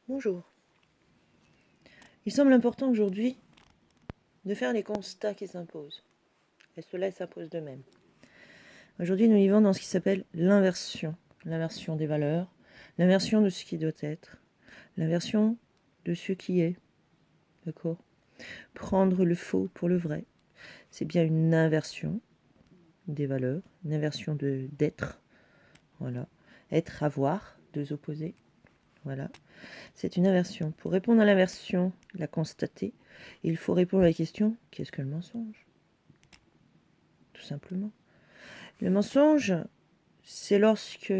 Bonjour. Il semble important aujourd'hui de faire les constats qui s'imposent. Et cela s'impose d'eux-mêmes. Aujourd'hui, nous vivons dans ce qui s'appelle l'inversion. L'inversion des valeurs, l'inversion de ce qui doit être, l'inversion de ce qui est. D'accord ? Prendre le faux pour le vrai. C'est bien une inversion des valeurs, une inversion d'être. Voilà. Être, avoir, deux opposés. Voilà. C'est une inversion. Pour répondre à l'inversion, la constater, il faut répondre à la question, qu'est-ce que le mensonge ? Tout simplement. Le mensonge, c'est lorsque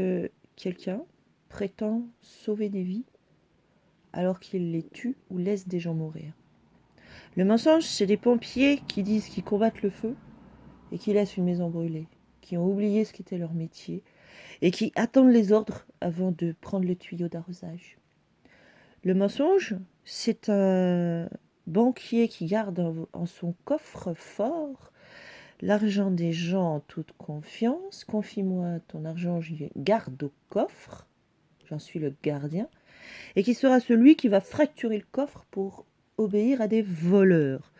quelqu'un prétend sauver des vies alors qu'il les tue ou laisse des gens mourir. Le mensonge, c'est des pompiers qui disent qu'ils combattent le feu et qui laissent une maison brûlée, qui ont oublié ce qu'était leur métier et qui attendent les ordres avant de prendre le tuyau d'arrosage. Le mensonge, c'est un banquier qui garde en son coffre-fort l'argent des gens en toute confiance. Confie-moi ton argent, je garde au coffre. J'en suis le gardien. Et qui sera celui qui va fracturer le coffre pour obéir à des voleurs.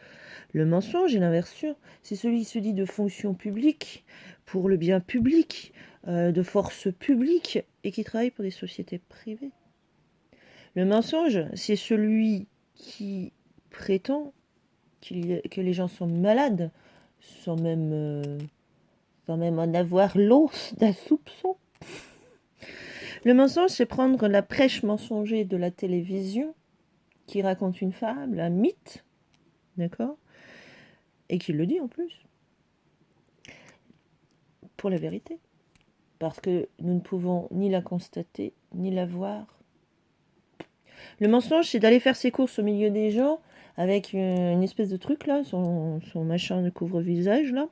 Le mensonge et l'inversion, c'est celui qui se dit de fonction publique, pour le bien public, de force publique, et qui travaille pour des sociétés privées. Le mensonge, c'est celui qui prétend que les gens sont malades, sans même en avoir l'once d'un soupçon. Le mensonge, c'est prendre la prêche mensonger de la télévision, qui raconte une fable, un mythe, d'accord, et qui le dit en plus, pour la vérité. Parce que nous ne pouvons ni la constater, ni la voir. Le mensonge, c'est d'aller faire ses courses au milieu des gens, avec une espèce de truc, là, son machin de couvre-visage, là,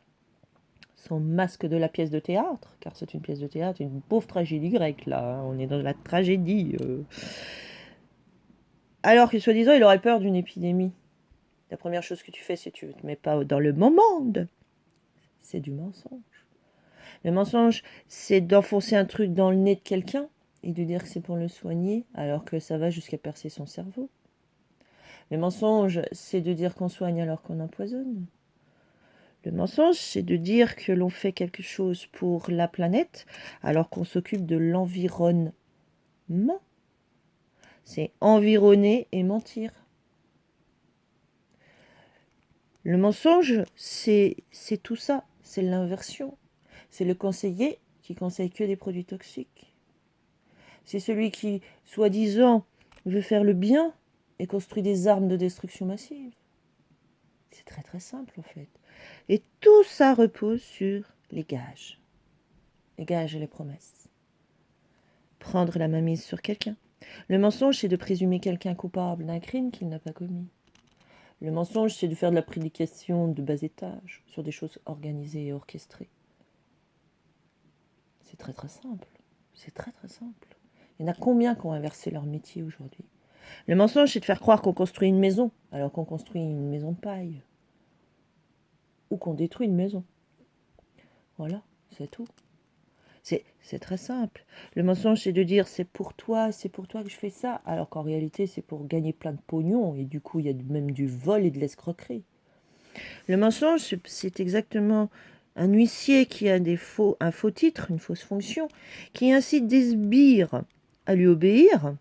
son masque de la pièce de théâtre, car c'est une pièce de théâtre, une pauvre tragédie grecque, là, on est dans la tragédie. Alors que, soi-disant, il aurait peur d'une épidémie. La première chose que tu fais, c'est que tu ne te mets pas dans le moment. C'est du mensonge. Le mensonge, c'est d'enfoncer un truc dans le nez de quelqu'un et de dire que c'est pour le soigner, alors que ça va jusqu'à percer son cerveau. Le mensonge, c'est de dire qu'on soigne alors qu'on empoisonne. Le mensonge, c'est de dire que l'on fait quelque chose pour la planète alors qu'on s'occupe de l'environnement. C'est environner et mentir. Le mensonge, c'est tout ça. C'est l'inversion. C'est le conseiller qui conseille que des produits toxiques. C'est celui qui, soi-disant, veut faire le bien et construit des armes de destruction massive. C'est très très simple en fait. Et tout ça repose sur les gages. Les gages et les promesses. Prendre la mainmise sur quelqu'un. Le mensonge, c'est de présumer quelqu'un coupable d'un crime qu'il n'a pas commis. Le mensonge, c'est de faire de la prédication de bas étage sur des choses organisées et orchestrées. C'est très très simple. C'est très très simple. Il y en a combien qui ont inversé leur métier aujourd'hui ? Le mensonge, c'est de faire croire qu'on construit une maison alors qu'on construit une maison de paille. Ou qu'on détruit une maison. Voilà, c'est tout. C'est très simple. Le mensonge, c'est de dire c'est pour toi que je fais ça, alors qu'en réalité, c'est pour gagner plein de pognon, et du coup, il y a même du vol et de l'escroquerie. Le mensonge, c'est exactement un huissier qui a un faux titre, une fausse fonction, qui incite des sbires à lui obéir,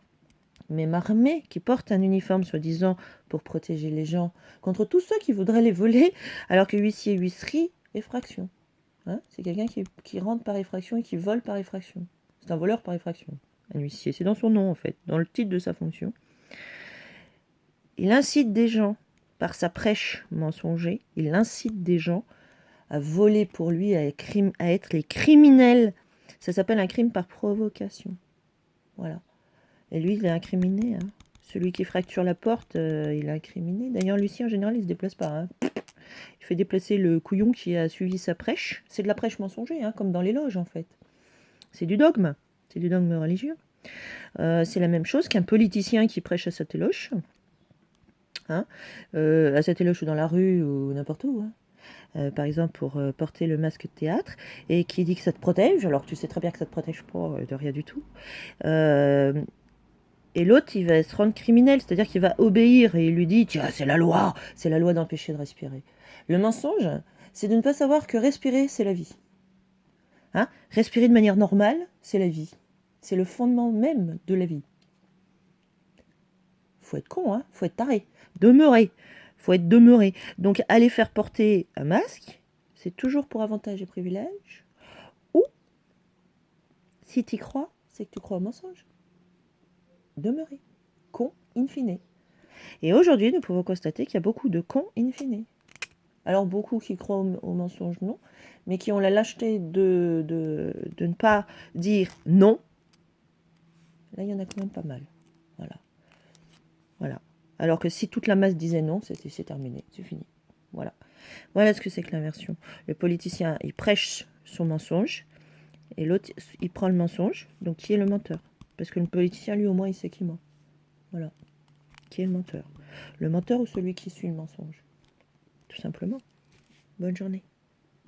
même armés, qui portent un uniforme soi-disant pour protéger les gens contre tous ceux qui voudraient les voler, alors que huissier, huisserie, effraction. Hein, c'est quelqu'un qui rentre par effraction et qui vole par effraction. C'est un voleur par effraction, un huissier. C'est dans son nom, en fait, dans le titre de sa fonction. Il incite des gens, par sa prêche mensonger, il incite des gens à voler pour lui, à être les criminels. Ça s'appelle un crime par provocation. Voilà. Et lui, il est incriminé. Hein. Celui qui fracture la porte, il est incriminé. D'ailleurs, Lucien, en général, il ne se déplace pas. Hein. Il fait déplacer le couillon qui a suivi sa prêche. C'est de la prêche mensonger, hein, comme dans les loges, en fait. C'est du dogme. C'est du dogme religieux. C'est la même chose qu'un politicien qui prêche à sa téloche. Hein, à sa téloche ou dans la rue ou n'importe où. Hein. Par exemple, pour porter le masque de théâtre, et qui dit que ça te protège, alors que tu sais très bien que ça ne te protège pas de rien du tout. Et l'autre, il va se rendre criminel, c'est-à-dire qu'il va obéir et il lui dit tiens, c'est la loi d'empêcher de respirer. Le mensonge, c'est de ne pas savoir que respirer, c'est la vie. Hein, respirer de manière normale, c'est la vie. C'est le fondement même de la vie. Faut être con, hein, faut être taré. Faut être demeuré. Donc aller faire porter un masque, c'est toujours pour avantage et privilège. Ou, si tu y crois, c'est que tu crois au mensonge. Demeurer. Con in fine. Et aujourd'hui, nous pouvons constater qu'il y a beaucoup de cons in fine. Alors beaucoup qui croient au mensonge, non, mais qui ont la lâcheté de ne pas dire non. Là, il y en a quand même pas mal. Voilà. Alors que si toute la masse disait non, c'est terminé, c'est fini. Voilà. Voilà ce que c'est que l'inversion. Le politicien, il prêche son mensonge, et l'autre, il prend le mensonge, donc qui est le menteur? Parce que le politicien, lui, au moins, il sait qui ment. Voilà. Qui est le menteur? Le menteur ou celui qui suit le mensonge? Tout simplement. Bonne journée.